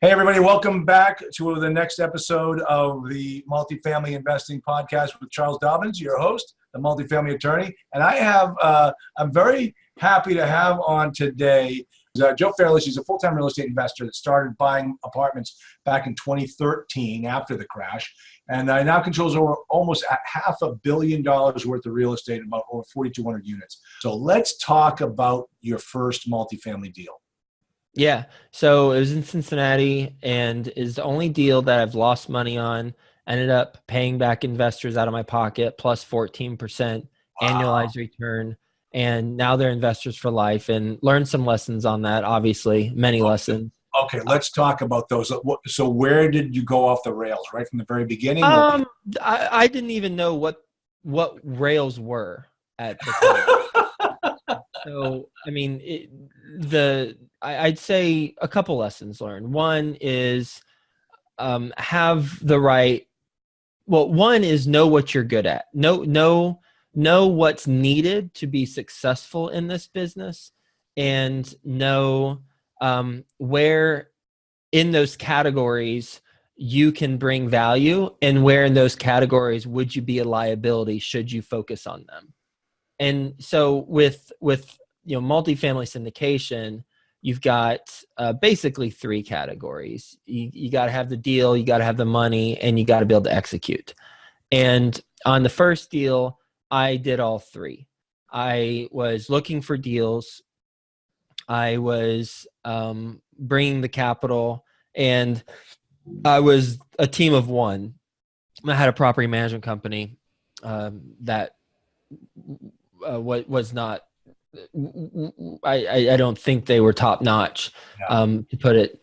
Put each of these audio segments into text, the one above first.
Hey, everybody, welcome back to the next episode of the Multifamily Investing Podcast with Charles Dobbins, your host, the multifamily attorney. And I'm very happy to have on today Joe Fairless. He's a full-time real estate investor that started buying apartments back in 2013 after the crash. And now controls over almost $500 million worth of real estate, about over 4,200 units. So let's talk about your first multifamily deal. Yeah. So it was in Cincinnati and is the only deal that I've lost money on. Ended up paying back investors out of my pocket plus 14% annualized return. And now they're investors for life, and learned some lessons on that, obviously, many lessons. Okay, let's talk about those. So where did you go off the rails? Right from the very beginning? I didn't even know what rails were at the time. So, I mean, I'd say a couple lessons learned. One is have the right. Well, one is know what you're good at. Know what's needed to be successful in this business, and know where in those categories you can bring value, and where in those categories would you be a liability should you focus on them. And so with multifamily syndication, you've got basically three categories. You got to have the deal, you got to have the money, and you got to be able to execute. And on the first deal, I did all three. I was looking for deals. I was bringing the capital, and I was a team of one. I had a property management company that was not. I don't think they were top notch, to put it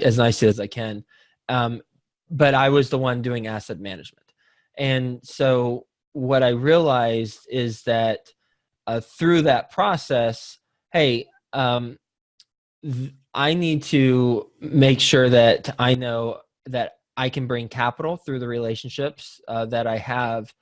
as nicely as I can. But I was the one doing asset management. And so what I realized is that through that process, hey, I need to make sure that I know that I can bring capital through the relationships that I have,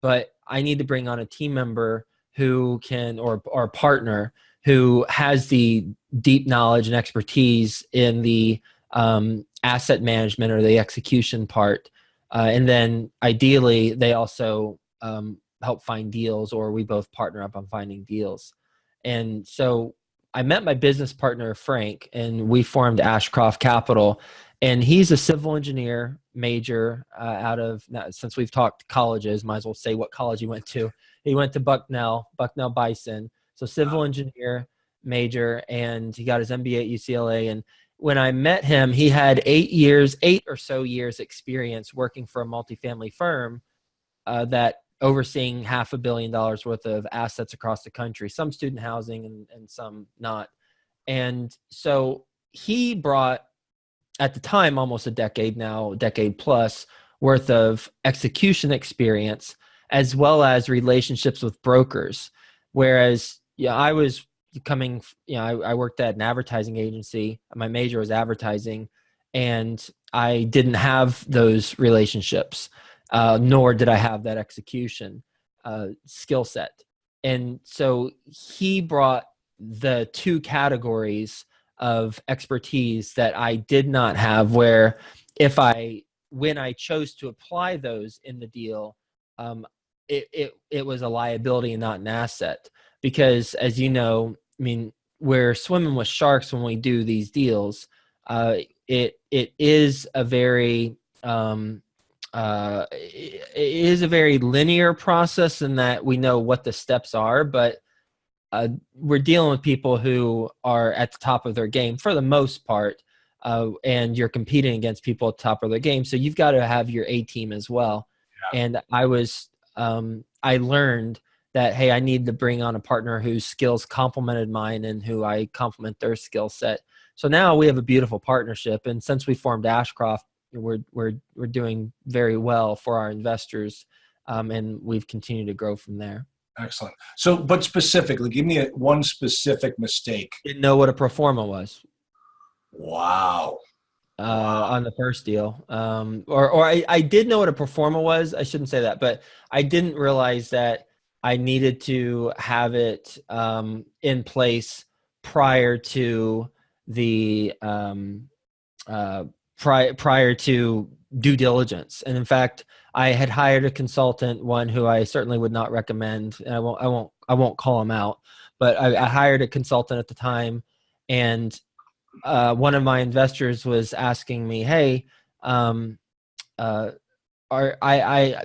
but I need to bring on a team member who can, or a partner who has the deep knowledge and expertise in the asset management or the execution part. And then ideally, they also help find deals, or we both partner up on finding deals. And so I met my business partner, Frank, and we formed Ashcroft Capital. And he's a civil engineer major since we've talked colleges, might as well say what college he went to. He went to Bucknell Bison. So civil engineer major, and he got his MBA at UCLA. And when I met him, he had 8 or so years experience working for a multifamily firm that overseeing $500 million worth of assets across the country, some student housing and some not. And so he brought, at the time, almost a decade plus worth of execution experience, as well as relationships with brokers. Whereas I was coming, I worked at an advertising agency. My major was advertising, and I didn't have those relationships, nor did I have that execution skill set. And so he brought the two categories of expertise that I did not have, where when I chose to apply those in the deal, it was a liability and not an asset. Because as you know, I mean, we're swimming with sharks when we do these deals. It is a very linear process in that we know what the steps are, but we're dealing with people who are at the top of their game for the most part, and you're competing against people at the top of their game. So you've got to have your A team as well. Yeah. And I learned that, hey, I need to bring on a partner whose skills complemented mine and who I complement their skill set. So now we have a beautiful partnership. And since we formed Ashcroft, we're doing very well for our investors, and we've continued to grow from there. Excellent. So, but specifically, give me one specific mistake. Didn't know what a pro forma was. Wow. On the first deal. I did know what a pro forma was. I shouldn't say that, but I didn't realize that I needed to have it in place prior to the prior to due diligence. And in fact, I had hired a consultant, one who I certainly would not recommend. And I won't call him out, but I hired a consultant at the time, and one of my investors was asking me, "Hey, um, uh,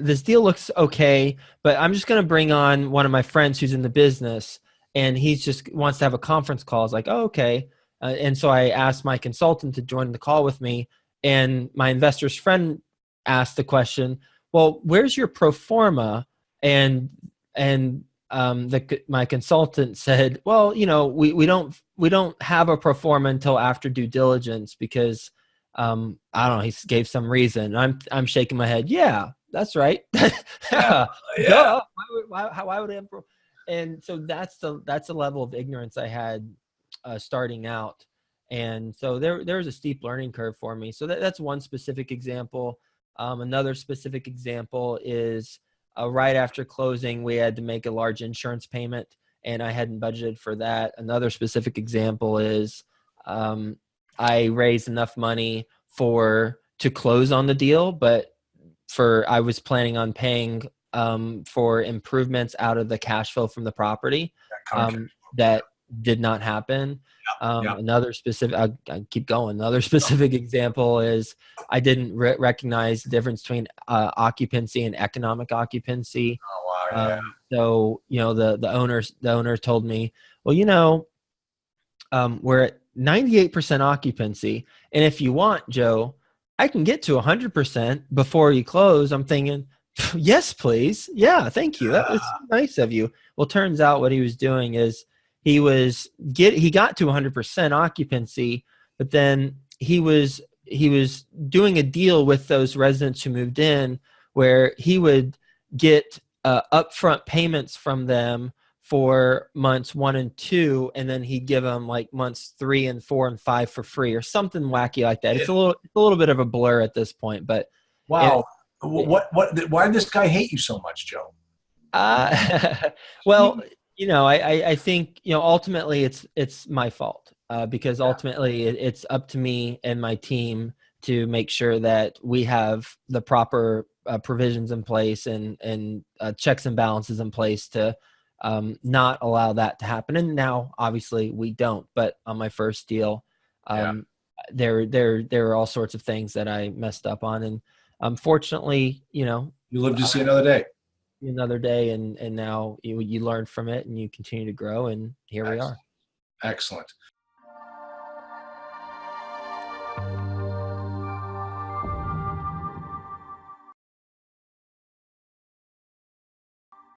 this deal looks okay, but I'm just going to bring on one of my friends who's in the business, and he's just wants to have a conference call." I was like, "Oh, okay." And so I asked my consultant to join the call with me, and my investor's friend asked the question, "Well, where's your pro forma?" And my consultant said, "Well, we don't have a pro forma until after due diligence because I don't know, he gave some reason." I'm shaking my head. Yeah, that's right. Yeah. Yeah. Duh. Why would I have and so that's the level of ignorance I had starting out. And so there was a steep learning curve for me. So that's one specific example. Another specific example is right after closing, we had to make a large insurance payment, and I hadn't budgeted for that. Another specific example is I raised enough money to close on the deal, but I was planning on paying for improvements out of the cash flow from the property. That did not happen. Yeah. Another specific, I keep going. Another specific example is I didn't recognize the difference between occupancy and economic occupancy. Oh, wow. Yeah. So the owner told me, "Well, we're at 98% occupancy, and if you want, Joe, I can get to 100% before you close." I'm thinking, "Yes, please. Yeah, thank you. That's nice of you." Well, turns out what he was doing is he got to 100% occupancy, but then he was doing a deal with those residents who moved in where he would get upfront payments from them for months 1 and 2, and then he'd give them like months 3 and 4 and 5 for free or something wacky like that. It's a little bit of a blur at this point, but wow. Why did this guy hate you so much, Joe? Well, I think ultimately it's my fault because ultimately it's up to me and my team to make sure that we have the proper provisions in place and checks and balances in place to not allow that to happen. And now obviously we don't, but on my first deal, there were all sorts of things that I messed up on. And unfortunately, you live to see another day. Another day. And now you learn from it and you continue to grow. And here we are. Excellent.